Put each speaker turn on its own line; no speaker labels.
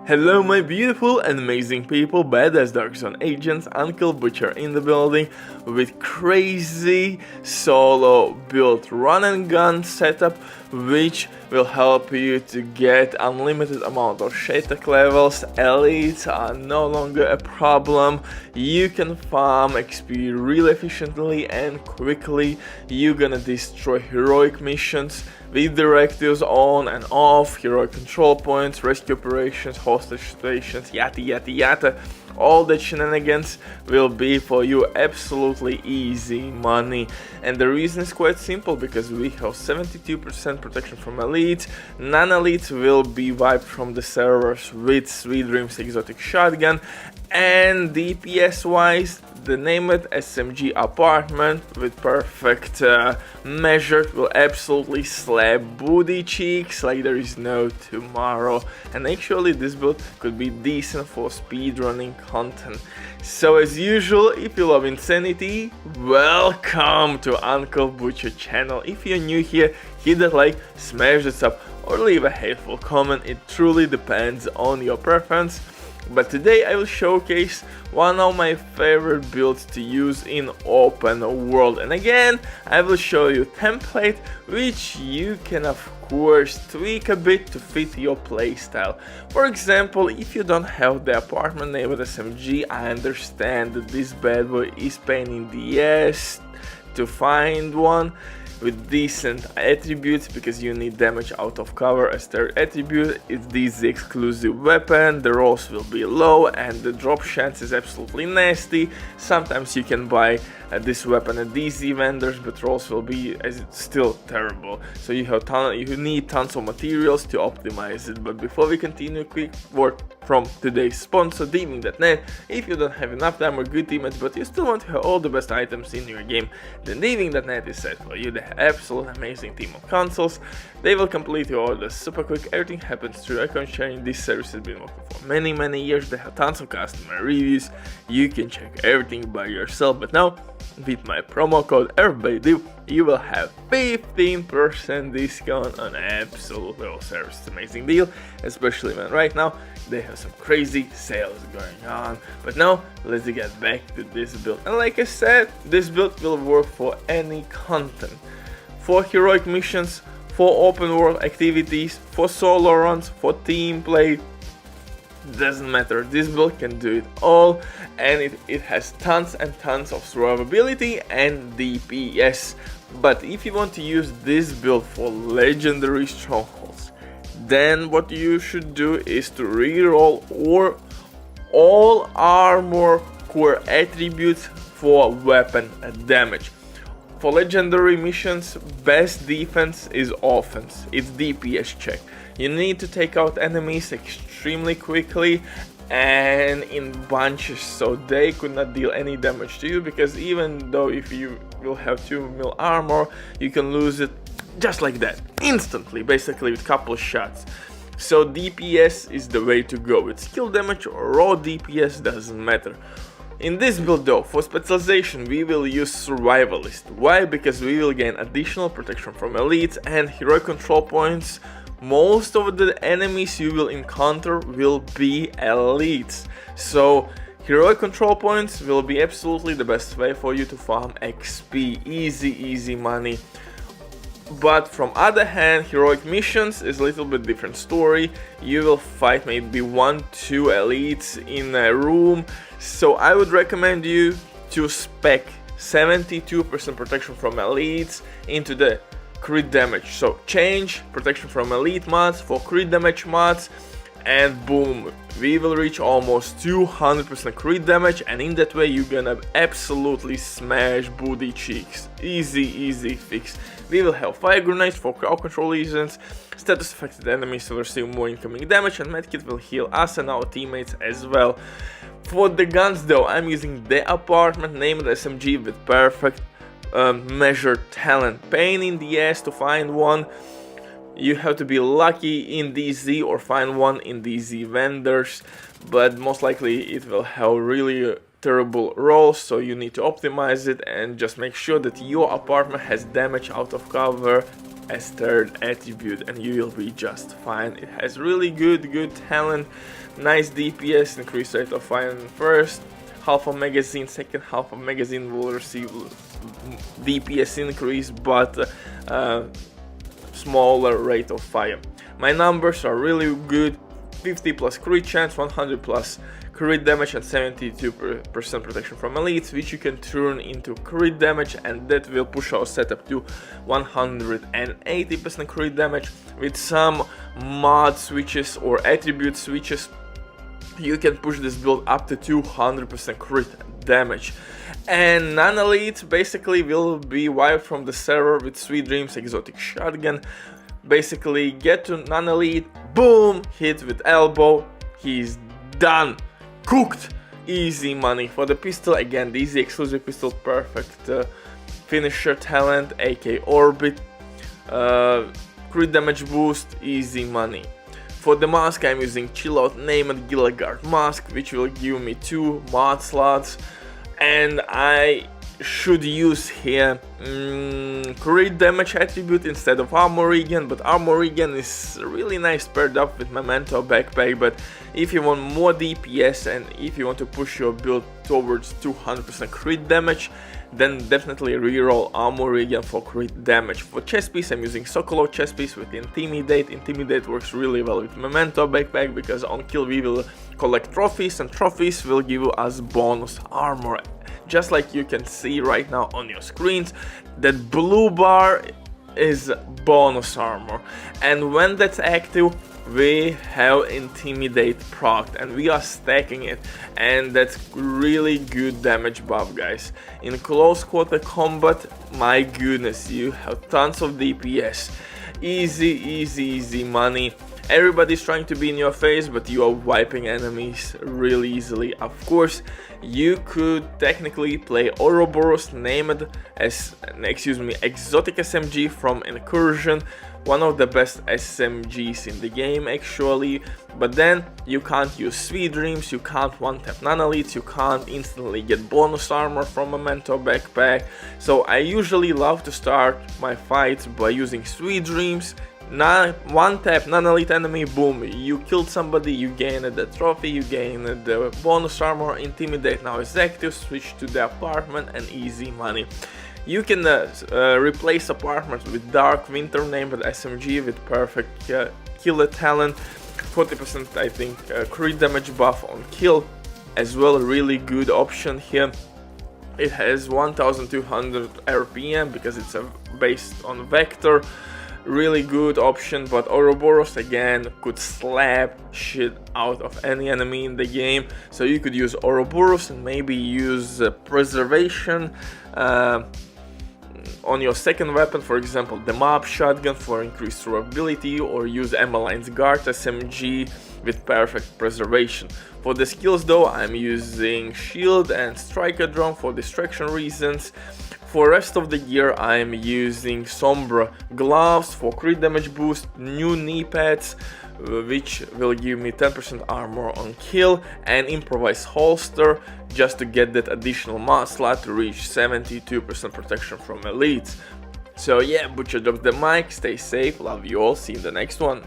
Hello my beautiful and amazing people, badass Dark Zone agents, Uncle Butcher in the building with crazy solo build run and gun setup which will help you to get unlimited amount of Shatak levels. Elites are no longer a problem, you can farm XP really efficiently and quickly, you're gonna destroy heroic missions with directives on and off, heroic control points, rescue operations, hostage situations, yada. All the shenanigans will be for you absolutely easy money. And the reason is quite simple, because we have 72% protection from elites, non-elites will be wiped from the servers with Sweet Dreams exotic shotgun, and DPS wise, the name it SMG apartment with perfect measure will absolutely slap booty cheeks like there is no tomorrow. And actually this build could be decent for speedrunning content. So as usual, if you love insanity, welcome to Uncle Butcher channel. If you're new here, hit that like, smash the sub, or leave a hateful comment. It truly depends on your preference. But today I will showcase one of my favorite builds to use in open world, and again I will show you template which you can of course tweak a bit to fit your playstyle. For example, if you don't have the apartment name with SMG, I understand that this bad boy is pain in the ass to find one with decent attributes, because you need damage out of cover as third attribute. It's this exclusive weapon, the rolls will be low and the drop chance is absolutely nasty. Sometimes you can buy this weapon at these vendors, but rolls will be still terrible. So you need tons of materials to optimize it. But before we continue, quick word from today's sponsor, Diving.net. If you don't have enough time or good teammates but you still want to have all the best items in your game, then Diving.net is set for you. They have absolutely amazing team of consoles. They will complete your orders super quick. Everything happens through account sharing. This service has been working for many years. They have tons of customer reviews. You can check everything by yourself. But now, with my promo code EverybodyDo, you will have 15% discount on absolutely all services. It's an amazing deal, especially when right now they have some crazy sales going on. But now let's get back to this build. And like I said, this build will work for any content, for heroic missions, for open world activities, for solo runs, for team play. Doesn't matter, this build can do it all, and it has tons and tons of survivability and DPS. But if you want to use this build for legendary strongholds, then what you should do is to reroll or all armor core attributes for weapon damage. For legendary missions, best defense is offense, it's DPS check. You need to take out enemies extremely quickly and in bunches, so they could not deal any damage to you, because even though if you will have 2 mil armor, you can lose it just like that, instantly, basically with couple shots. So DPS is the way to go. With skill damage or raw DPS, doesn't matter. In this build though, for specialization we will use survivalist. Why? Because we will gain additional protection from elites and heroic control points. Most of the enemies you will encounter will be elites, so heroic control points will be absolutely the best way for you to farm XP, easy money. But from other hand, heroic missions is a little bit different story. You will fight maybe 1-2 elites in a room, so I would recommend you to spec 72% protection from elites into the crit damage. So change protection from elite mods for crit damage mods, and boom, we will reach almost 200% crit damage, and in that way you're gonna absolutely smash booty cheeks. Easy fix. We will have fire grenades for crowd control reasons, status affected enemies will receive more incoming damage, and medkit will heal us and our teammates as well. For the guns though, I'm using the apartment named SMG with perfect measured talent. Pain in the ass to find one. You have to be lucky in DZ or find one in DZ vendors, but most likely it will have really terrible rolls, so you need to optimize it and just make sure that your apartment has damage out of cover as third attribute and you will be just fine. It has really good talent, nice DPS, increased rate of fire in first half of magazine, second half of magazine will receive DPS increase, but smaller rate of fire. My numbers are really good, 50 plus crit chance, 100 plus crit damage and 72% protection from elites, which you can turn into crit damage, and that will push our setup to 180% crit damage. With some mod switches or attribute switches, you can push this build up to 200% crit damage. And non-elite basically will be wiped from the server with Sweet Dreams exotic shotgun. Basically get to non-elite, boom, hit with elbow, he's done, cooked, easy money. For the pistol, again, the easy exclusive pistol, perfect finisher talent, AK Orbit, crit damage boost, easy money. For the mask, I'm using Chill Out Named Gilligard mask, which will give me 2 mod slots, and I should use here crit damage attribute instead of armor regen, but armor regen is really nice paired up with Memento backpack. But if you want more DPS and if you want to push your build towards 200% crit damage, then definitely reroll armor regen for crit damage. For chest piece, I'm using Sokolov chest piece with Intimidate. Intimidate works really well with Memento backpack because on kill we will collect trophies, and trophies will give us bonus armor. Just like you can see right now on your screens, that blue bar is bonus armor, and when that's active we have Intimidate procced and we are stacking it, and that's really good damage buff, guys. In close quarter combat, my goodness, you have tons of DPS, easy money. Everybody's trying to be in your face, but you are wiping enemies really easily. Of course, you could technically play Ouroboros, named as, exotic SMG from Incursion, one of the best SMGs in the game actually, but then you can't use Sweet Dreams, you can't one-tap non-elites, you can't instantly get bonus armor from Memento backpack. So I usually love to start my fights by using Sweet Dreams. One tap non-elite enemy, boom, you killed somebody, you gained the trophy, you gained the bonus armor. Intimidate now is active, switch to the apartment, and easy money. You can replace apartments with Dark Winter named SMG with perfect killer talent, 40% I think crit damage buff on kill as well, really good option here. It has 1200 RPM because it's based on vector. Really good option, but Ouroboros again could slap shit out of any enemy in the game, so you could use Ouroboros and maybe use preservation on your second weapon, for example the mob shotgun for increased durability, or use Emmeline's Guard SMG with perfect preservation. For the skills though, I'm using shield and striker drone for distraction reasons. For rest of the gear, I'm using Sombra gloves for crit damage boost, new knee pads which will give me 10% armor on kill, and improvised holster just to get that additional mod slot to reach 72% protection from elites. So yeah, Butcher drops the mic, stay safe, love you all, see you in the next one.